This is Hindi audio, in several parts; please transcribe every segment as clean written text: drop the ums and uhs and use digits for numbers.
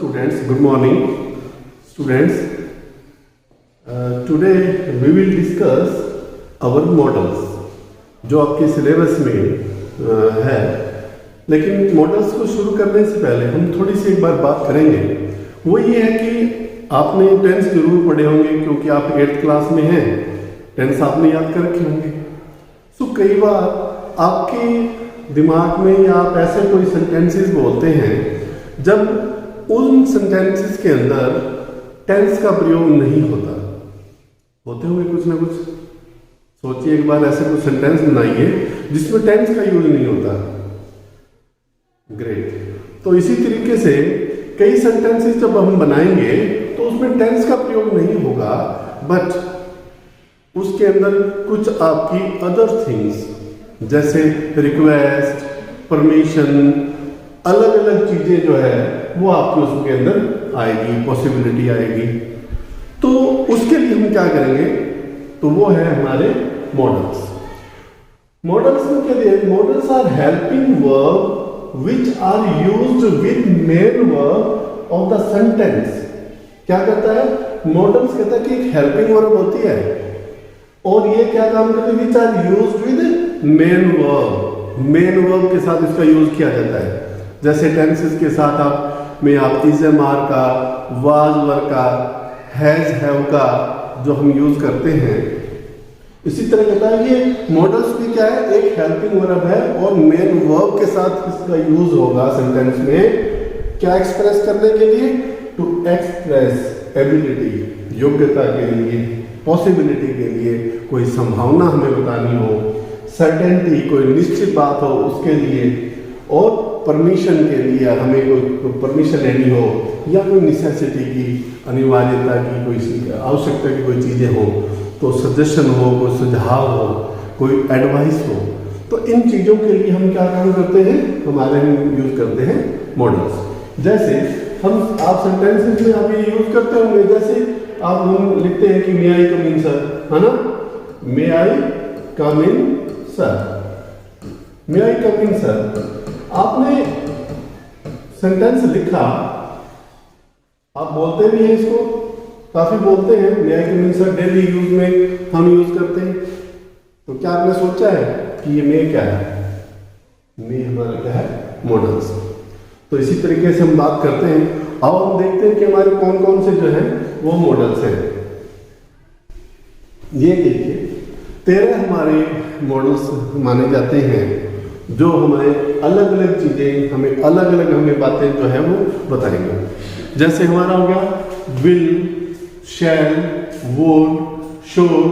students, good morning students. Today we will discuss our models जो आपके सिलेबस में है, लेकिन मॉडल्स को शुरू करने से पहले हम थोड़ी सी एक बार बात करेंगे। वो ये है कि आपने टेंस जरूर पढ़े होंगे क्योंकि आप 8th क्लास में हैं, टेंस आपने याद कर रखे होंगे। सो कई बार आपके दिमाग में या आप ऐसे कोई सेंटेंसेस बोलते हैं जब उन सेंटेंसेस के अंदर टेंस का प्रयोग नहीं होता। होते होंगे कुछ ना कुछ। सोचिए एक बार ऐसे कुछ सेंटेंस बनाइए जिसमें टेंस का यूज नहीं होता। ग्रेट। तो इसी तरीके से कई सेंटेंसेस जब हम बनाएंगे तो उसमें टेंस का प्रयोग नहीं होगा, बट उसके अंदर कुछ आपकी अदर थिंग्स जैसे रिक्वेस्ट, परमिशन, अलग अलग चीजें जो है वो आपके उसके अंदर आएगी, पॉसिबिलिटी आएगी। तो उसके लिए हम क्या करेंगे, तो वो है हमारे मॉडल्स। मॉडल्स में क्या दिया? Modals are helping verb which are used with main verb of the sentence. क्या कहता है? मॉडल्स कहता है कि एक हेल्पिंग वर्ब होती है और ये क्या काम करते हैं? Which are used with main verb. Main verb के साथ इसका यूज किया जाता है। जैसे टेंसेस के साथ आप में आप इज एम आर का, वाज वर का, हैज हैव का जो हम यूज करते हैं, इसी तरह कहता है ये मॉडल्स भी क्या है? एक हेल्पिंग वर्ब है और मेन वर्ब के साथ इसका यूज होगा सेंटेंस में। क्या एक्सप्रेस करने के लिए? टू एक्सप्रेस एबिलिटी, योग्यता के लिए, पॉसिबिलिटी के लिए, कोई संभावना हमें बतानी हो, सर्टेनिटी, कोई निश्चित बात हो उसके लिए, और परमिशन के लिए हमें कोई परमिशन लेनी हो या कोई नेसेसिटी की, अनिवार्यता की, कोई आवश्यकता की कोई चीज़ें हो, तो सजेशन हो, कोई सुझाव हो, कोई एडवाइस हो, तो इन चीज़ों के लिए हम क्या काम करते हैं? हमारे हम यूज करते हैं मॉडल्स। जैसे हम आप सेंटेंसेस में आप ये यूज करते होंगे, जैसे आप हम लिखते हैं कि मे आई कम इन सर, है ना? मे आई कम इन सर, मे आई कम इन सर। आपने सेंटेंस लिखा, आप बोलते भी हैं इसको, काफी बोलते हैं, मे आई कम इन सर डेली यूज में हम यूज करते हैं। तो क्या आपने सोचा है कि ये मे क्या है? मे हमारा क्या है? मॉडल्स। तो इसी तरीके से हम बात करते हैं। अब हम देखते हैं कि हमारे कौन कौन से जो है वो मॉडल्स हैं। ये देखिए 13 हमारे मॉडल्स माने जाते हैं जो हमें अलग अलग चीजें, हमें अलग अलग हमें बातें जो है वो बताएंगे। जैसे हमारा हो गया will, shall, would, should,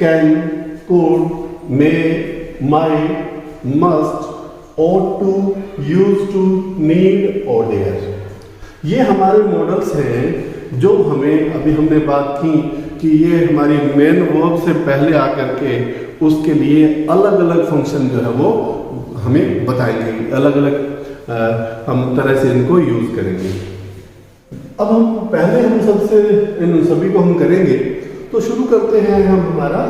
can, could, may, might, must, ought to, used to, need और dare। ये हमारे मॉडल्स हैं जो हमें, अभी हमने बात की कि ये हमारी मेन वर्ब से पहले आकर के उसके लिए अलग अलग फंक्शन जो है वो हमें बताएंगे, अलग अलग हम तरह से इनको यूज करेंगे। अब हम पहले हम सबसे इन सभी को हम करेंगे, तो शुरू करते हैं हम। हमारा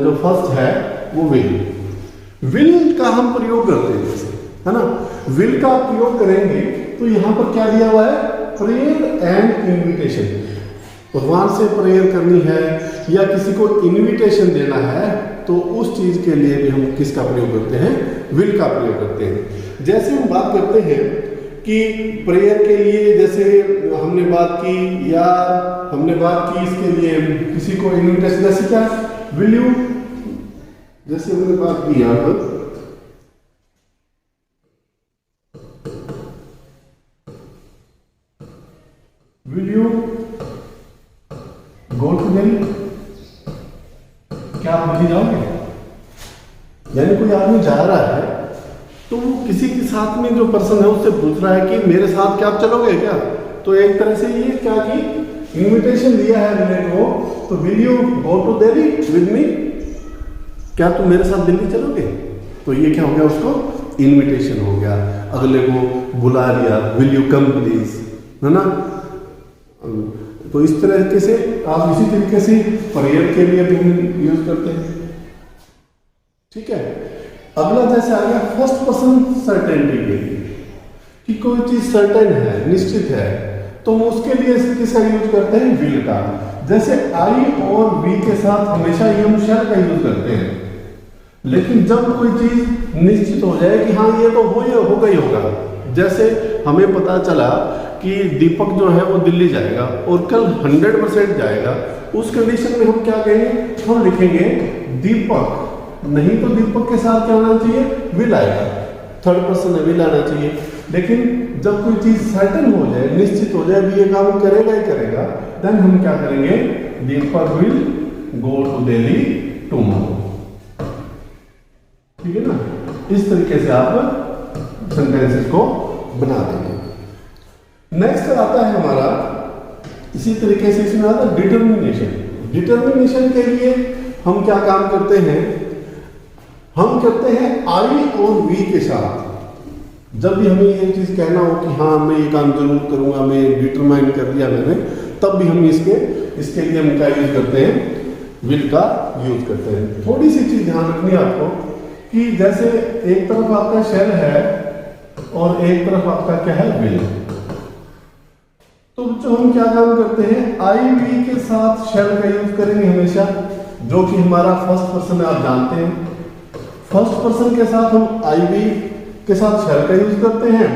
जो फर्स्ट है वो विल का हम प्रयोग करते हैं, जैसे है ना, विल का प्रयोग करेंगे तो यहां पर क्या दिया हुआ है? Prayer and invitation. भगवान से प्रेयर करनी है या किसी को इनविटेशन देना है तो उस चीज के लिए भी हम किसका प्रयोग करते हैं? विल का प्रयोग करते हैं। जैसे हम बात करते हैं कि प्रेयर के लिए, जैसे हमने बात की, या हमने बात की इसके लिए किसी को इनविटेशन, जैसे क्या? विल यू, जैसे हमने बात की यहां पर, will you go to Delhi, क्या आप दिल्ली जाओगे? यानी कोई आदमी जा रहा है तो वो किसी के साथ में जो पर्सन है उससे पूछ रहा है कि मेरे साथ क्या आप चलोगे क्या? तो एक तरह से ये क्या की इनविटेशन दिया है मेरे को, तो will you go to Delhi with me, क्या तुम मेरे साथ दिल्ली चलोगे? तो ये क्या हो गया? उसको इनविटेशन हो गया, अगले को बुला लिया, विल यू कम प्लीज, है ना? तो इस तरीके से आप इसी तरीके से प्रेयर के लिए भी यूज करते हैं। ठीक है। अगला जैसे आ गया फर्स्ट पर्सन सर्टेनिटी के लिए, कि कोई चीज सर्टेन है, निश्चित है, तो हम उसके लिए किसका यूज करते हैं? विल का। जैसे आई और वी के साथ हमेशा ये हम शैल का यूज करते हैं, लेकिन जब कोई चीज निश्चित हो जाए कि हाँ ये तो होगा ही होगा, जैसे हमें पता चला कि दीपक जो है वो दिल्ली जाएगा और कल 100% जाएगा, उस कंडीशन में हम क्या कहेंगे? हम लिखेंगे दीपक, नहीं तो दीपक के साथ क्या आना चाहिए? विल आएगा, थर्ड पर्सन में विल आना चाहिए। लेकिन जब कोई चीज सर्टन हो जाए, निश्चित हो जाए भी ये काम करेगा ही करेगा, देन हम क्या करेंगे? Deepak will go to Delhi tomorrow. ठीक है ना? इस तरीके से आप सेंटेंसेस को बना देंगे। नेक्स्ट आता है हमारा इसी तरीके से, इसमें आता है डिटर्मिनेशन। डिटर्मिनेशन के लिए हम क्या काम करते हैं? हम करते हैं आई और वी के साथ। जब भी हमें ये चीज कहना हो कि हाँ मैं ये काम जरूर करूंगा, मैं डिटरमाइन कर दिया मैंने, तब भी हम इसके लिए हम क्या यूज करते हैं? विल का यूज करते हैं। थोड़ी सी चीज ध्यान रखनी है आपको कि जैसे एक तरफ आपका शैल है और एक तरफ आपका क्या है? विल। तो जो हम क्या काम करते हैं? आई वी के साथ शैल का यूज करेंगे हमेशा, जो कि हमारा फर्स्ट पर्सन है, आप जानते हैं। फर्स्ट पर्सन के साथ हम आई वी के साथ शैल का यूज करते हैं।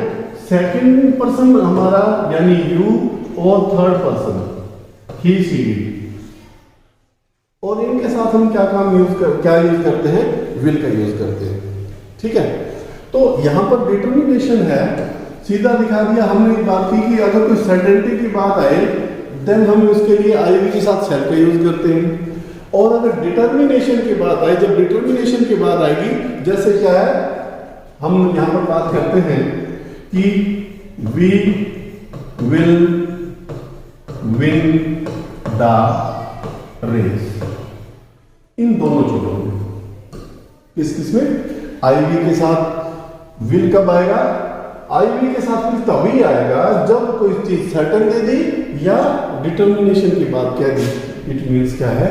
सेकंड पर्सन हमारा यानी यू और थर्ड पर्सन ही शी और इनके साथ हम क्या यूज करते हैं? विल का यूज करते हैं। ठीक है, तो यहां पर डिटर्मिनेशन है, सीधा दिखा दिया। हमने एक बात की कि अगर कोई सर्टेनिटी की बात आए देन हम उसके लिए आई वी के साथ शैल का यूज करते हैं। और अगर डिटर्मिनेशन की बात आए, जब डिटर्मिनेशन की बात आएगी, जैसे क्या है, हम यहां पर बात करते हैं कि we will win the race. इन दोनों चीजों में किसमें? आई वी के साथ विल कब आएगा? आई वी के साथ विल तभी आएगा जब कोई चीज सर्टन दे दी या डिटर्मिनेशन की बात कह दी। इट मीन्स क्या है?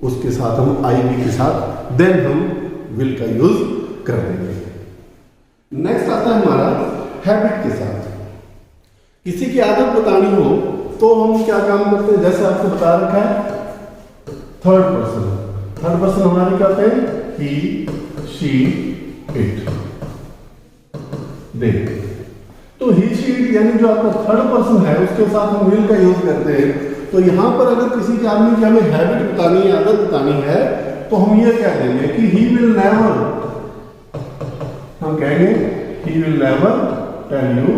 उसके साथ हम आई वी के साथ देन हम विल का यूज कर देंगे। नेक्स्ट आता है हमारा हैबिट के साथ। किसी की आदत बतानी हो तो हम क्या काम करते हैं? जैसे आपको बता रखा है थर्ड पर्सन। थर्ड पर्सन हमारी क्या है? ही शी इट दे। तो ही शी इट यानी जो आपका थर्ड पर्सन है उसके साथ हम विल का यूज करते हैं। तो यहां पर अगर किसी के आदमी की हमें हैबिट बतानी है, आदत बतानी है, तो हम ये कह देंगे कि ही विल नेवर, हम कहेंगे he will never tell you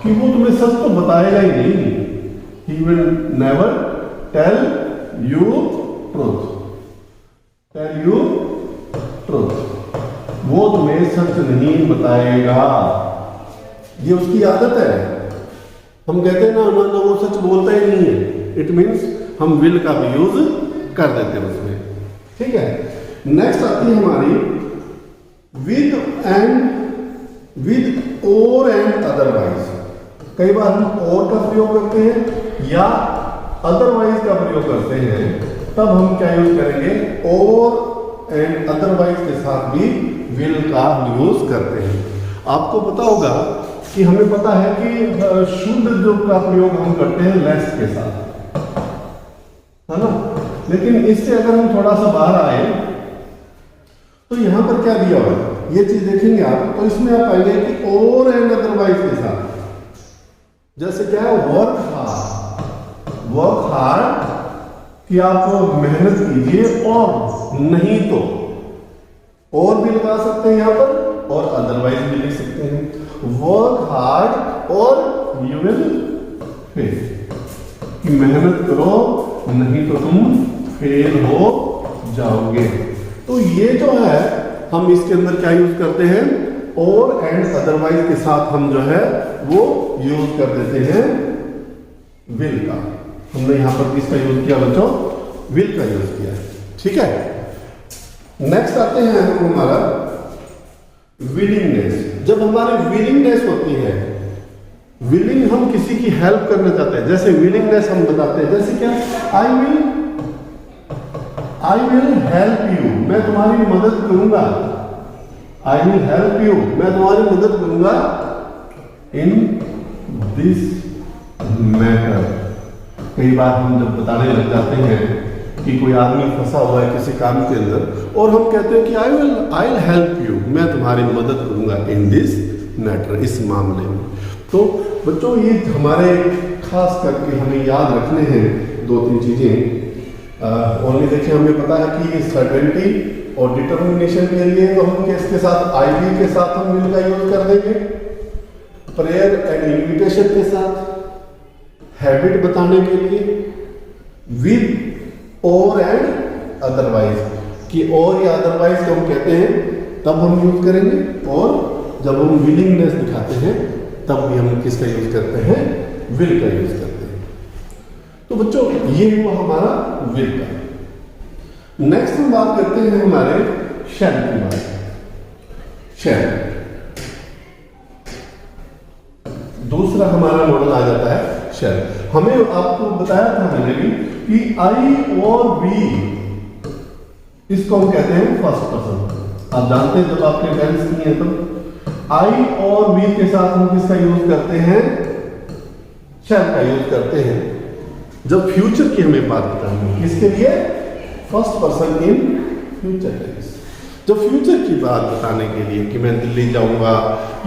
कि वो तुम्हें सच तो बताएगा ही नहीं। He will never tell you truth, tell you truth, वो तुम्हें सच नहीं बताएगा। ये उसकी आदत है। हम कहते हैं ना वो सच बोलता ही नहीं है। इट मीन्स हम विल का भी यूज कर देते हैं उसमें। ठीक है, नेक्स्ट आती है हमारी विद और एंड अदरवाइज। कई बार हम और का प्रयोग करते हैं या अदरवाइज का प्रयोग करते हैं, तब हम क्या यूज करेंगे? और एंड अदरवाइज के साथ भी विल का यूज करते हैं। आपको पता होगा कि हमें पता है कि शुद्ध जो का प्रयोग हम करते हैं लेस के साथ, है ना? लेकिन इससे अगर हम थोड़ा सा बाहर आए तो यहां पर क्या दिया हुआ है ये चीज देखेंगे आप, तो इसमें आप पाएंगे कि और एंड अदरवाइज के साथ, जैसे क्या है वर्क हार्ड कि आप मेहनत कीजिए, और नहीं तो और भी लगा सकते हैं यहां पर, और अदरवाइज भी लिख सकते हैं। वर्क हार्ड और यू विल फेल, कि मेहनत करो नहीं तो तुम फेल हो जाओगे। तो ये जो है हम इसके अंदर क्या यूज करते हैं? और एंड अदरवाइज के साथ हम जो है वो यूज कर देते हैं विल का। हमने यहां पर किसका यूज किया बच्चों? विल का यूज किया। ठीक है, नेक्स्ट आते हैं हमारा विलिंगनेस। जब हमारी विलिंगनेस होती है, विलिंग हम किसी की हेल्प करना चाहते हैं, जैसे विलिंगनेस हम बताते हैं, जैसे क्या? आई विल हेल्प यू, मैं तुम्हारी मदद करूंगा। आई विल हेल्प यू, मैं तुम्हारी मदद करूंगा इन दिस मैटर। कई बार हम जब बताने लग जाते हैं कि कोई आदमी फंसा हुआ है किसी काम के अंदर और हम कहते हैं कि आई विल हेल्प यू, मैं तुम्हारी मदद करूंगा इन दिस मैटर, इस मामले में। तो बच्चों ये हमारे खास करके हमें याद रखने हैं 2-3 चीज़ें। ओनली देखिए हमें पता है कि सर्टेनिटी और डिटर्मिनेशन के लिए तो हम किसके साथ, आईवी के साथ हम विल का यूज कर देंगे, प्रेयर एंड इन्विटेशन के साथ, हैबिट बताने के लिए विद और एंड अदरवाइज, कि और या अदरवाइज को हम कहते हैं तब हम यूज करेंगे, और जब हम विलिंगनेस दिखाते हैं तब भी हम किसका यूज करते हैं, विल का यूज करते हैं। तो बच्चों ये हुआ हमारा विल का। नेक्स्ट हम बात करते हैं हमारे शैल की बात। शैल दूसरा हमारा मॉडल आ जाता है शैल। हमें आपको बताया था मैंने भी कि आई और वी इसको हम कहते हैं फर्स्ट पर्सन। आप जानते हैं जब आपके टेंस नहीं है तो आई और वी के साथ हम किसका यूज करते हैं, शैल का यूज करते हैं। जब फ्यूचर की हमें बात करनी है, किसके लिए, first person in future tense. जब फ्यूचर की बात बताने के लिए कि मैं दिल्ली जाऊंगा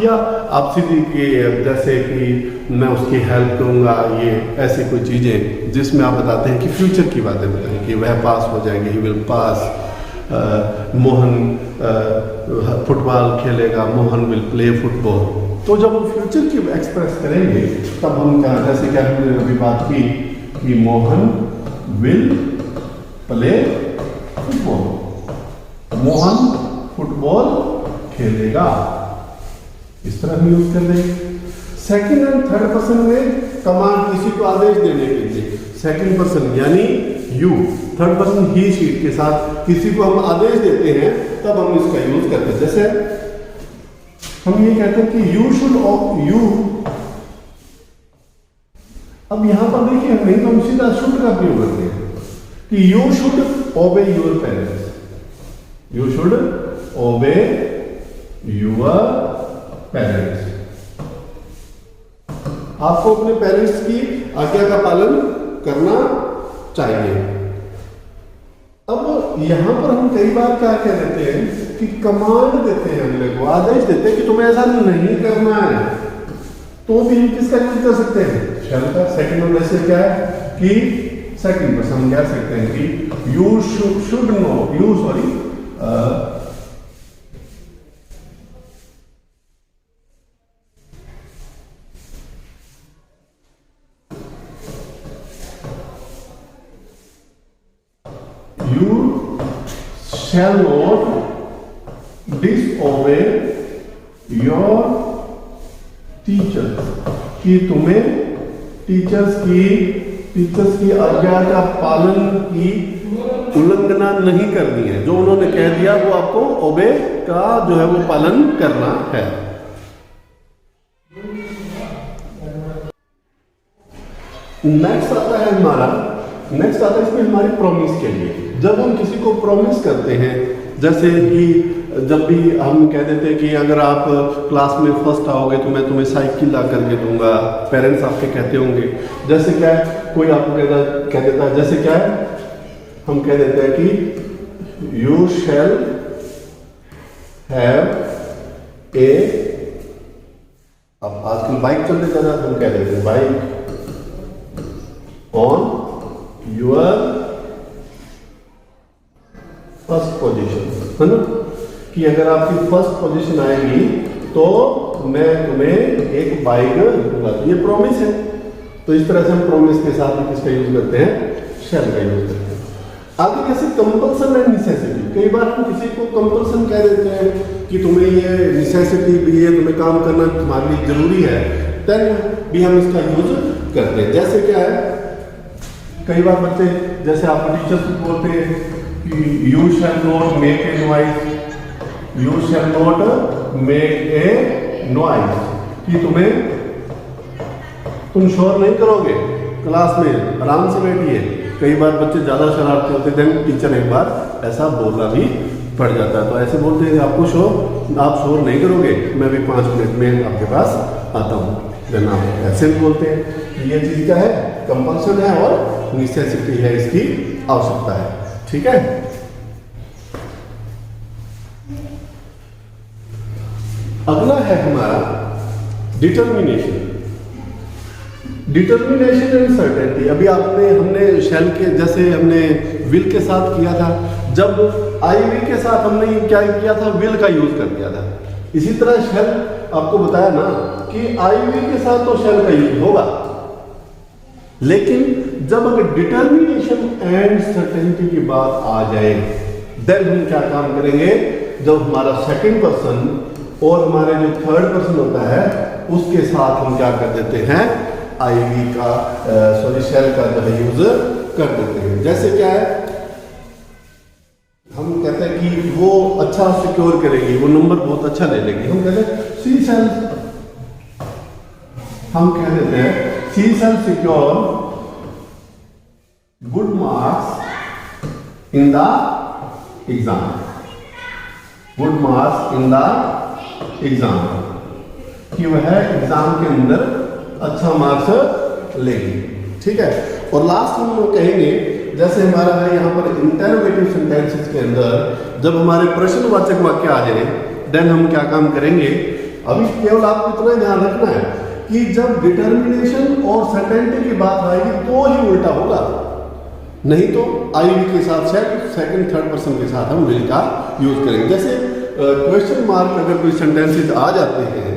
या आप सीधी के जैसे कि मैं उसकी हेल्प करूंगा, ये ऐसी कोई चीज़ें जिसमें आप बताते हैं कि फ्यूचर की बातें बताएं कि वह पास हो जाएंगे, he will pass, Mohan football खेलेगा, मोहन विल प्ले फुटबॉल। तो जब हम फ्यूचर की एक्सप्रेस करेंगे तब हम क्या, जैसे क्या हमने अभी बात की कि Mohan will play football, Mohan football खेलेगा, इस तरह हम यूज कर देंगे। सेकंड एंड थर्ड पर्सन में कमांड, किसी को आदेश देने के लिए सेकंड पर्सन यानी you, third person he sheet के साथ किसी को हम आदेश देते हैं तब हम इसका यूज करते हैं। जैसे हम ये कहते हैं कि यू शुड, यू, अब यहां पर देखिए नहीं तो हम सीधा शुड का प्रयोग करते हैं कि यू शुड ओबे योर पेरेंट्स, यू शुड ओबे योर पेरेंट्स। आपको अपने पेरेंट्स की आज्ञा का पालन करना चाहिए। अब यहां पर हम कई बार क्या कह देते हैं कि कमांड देते हैं, अगले को आदेश देते हैं कि तुम्हें ऐसा नहीं करना है, तो भी हम किसका यूज कर सकते हैं, शैल का। सेकंड में वैसे क्या है कि सेकंड पर्सन हम कह सकते हैं कि you should know, you sorry you shall not disobey your teachers, कि तुम्हें टीचर्स की आज्ञा का पालन की उल्लंघना नहीं करनी है। जो उन्होंने कह दिया वो आपको ओबे का जो है वो पालन करना है। नेक्स्ट आता है इसमें हमारी प्रॉमिस के लिए। जब हम किसी को प्रॉमिस करते हैं, जैसे कि जब भी हम कह देते हैं कि अगर आप क्लास में फर्स्ट आओगे तो मैं तुम्हें साइकिल ला करके दूंगा, पेरेंट्स आपके कहते होंगे। जैसे क्या है, कोई आपको कह देता है, जैसे क्या है, हम कह देते हैं कि यू शैल हैव ए, अब आजकल बाइक चलते जाना हम कह देते हैं bike on your first position, है ना, कि अगर आपकी फर्स्ट पोजीशन आएगी तो मैं तुम्हें एक बाइक दूंगा। तो ये प्रॉमिस है। तो इस तरह से हम प्रॉमिस के साथ किसका यूज करते हैं, शैल का यूज करते हैं। आगे कैसे कंपल्सन एंड नेसेसिटी। कई बार हम किसी को कंपल्सन कह देते हैं कि तुम्हें ये नेसेसिटी भी है, तुम्हें काम करना तुम्हारे लिए जरूरी है, तब भी हम इसका यूज करते हैं। जैसे क्या है, कई बार बच्चे जैसे आपको टीचर्स बोलते हैं कि you shall not make a noise, you shall not make a noise, कि तुम शोर नहीं करोगे, क्लास में आराम से बैठिए। कई बार बच्चे ज्यादा शरारती होते हैं, टीचर एक बार ऐसा बोलना भी पड़ जाता है। तो ऐसे बोलते हैं आप शोर नहीं करोगे, मैं भी 5 मिनट में आपके पास आता हूँ। देन आप ऐसे भी बोलते हैं कि ये चीज क्या है, कंपल्सन है और नेसेसिटी है, इसकी आवश्यकता है। ठीक है, अगला है हमारा डिटर्मिनेशन। Determination and certainty. अभी हमने शेल के जैसे हमने विल के साथ किया था, जब आईवी के साथ हमने क्या किया था, विल का यूज कर दिया था। इसी तरह शेल आपको बताया ना कि आईवी के साथ तो शेल का यूज होगा, लेकिन जब अगर डिटर्मिनेशन एंड सर्टेनिटी की बात आ जाए, देन हम क्या काम करेंगे, जब हमारा सेकंड पर्सन और हमारे जो थर्ड पर्सन होता है उसके साथ हम क्या कर देते हैं, आईवी का शेल का जो है यूज कर देते हैं। जैसे क्या है, हम कहते हैं कि वो अच्छा सिक्योर करेगी, वो नंबर बहुत अच्छा ले लेगी, हम कहते हैं सी सेल, हम कह देते हैं she shall secure good marks in the exam, good marks in the exam, कि वह एग्जाम के अंदर अच्छा मार्क्स लेंगे। ठीक है, और लास्ट में हम कहेंगे, जैसे हमारा है यहाँ पर इंटरोगेटिव सेंटेंसेस के अंदर जब हमारे प्रश्नवाचक वाक्य आ जाए, देन हम क्या काम करेंगे। अभी केवल आपको इतना ध्यान रखना है कि जब डिटर्मिनेशन और सर्टेनिटी की बात आएगी तो ही उल्टा होगा, नहीं तो आईवी के साथ सेकंड थर्ड पर्सन के साथ हम विल का यूज करेंगे। जैसे क्वेश्चन मार्क अगर कोई सेंटेंसेस आ जाते हैं,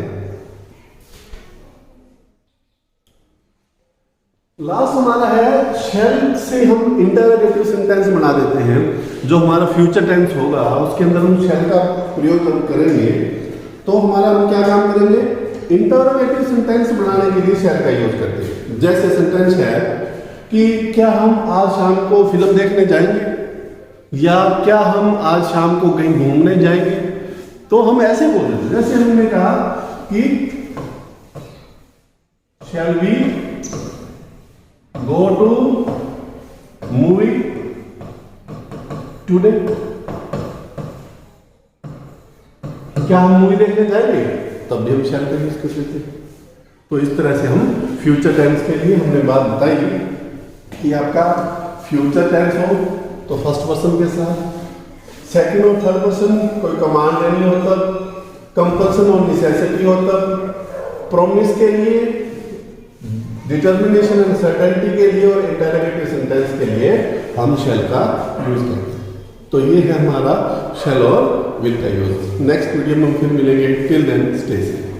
लास्ट हमारा है शेल से हम इंटरोगेटिव सेंटेंस बना देते हैं, जो हमारा फ्यूचर टेंस होगा उसके अंदर हम शेल का प्रयोग करेंगे। तो हमारा हम क्या काम करेंगे, इंटरोगेटिव सेंटेंस बनाने के लिए शेल का यूज करते हैं। जैसे सेंटेंस है कि क्या हम आज शाम को फिल्म देखने जाएंगे, या क्या हम आज शाम को कहीं घूमने जाएंगे, तो हम ऐसे बोल देते हैं। जैसे हमने कहा कि shall we go to movie today, क्या हम मूवी देखने जाएंगे, तब भी हम शैल का यूज कर सकते हैं। तो इस तरह से हम फ्यूचर टेंस के लिए हमने बात बताई कि आपका फ्यूचर टेंस हो तो फर्स्ट पर्सन के साथ, सेकंड और थर्ड पर्सन कोई कमांड नहीं हो तब, कंपल्सन और नेसेसिटी हो तब, प्रॉमिस के लिए, डिटर्मिनेशन एंड सर्टेनिटी के लिए और इंटरोगेटिव सेंटेंस के लिए हम शेल का यूज करते हैं। तो ये है हमारा शेल और विल का यूज। नेक्स्ट वीडियो में हम फिर मिलेंगे। Till then stay safe.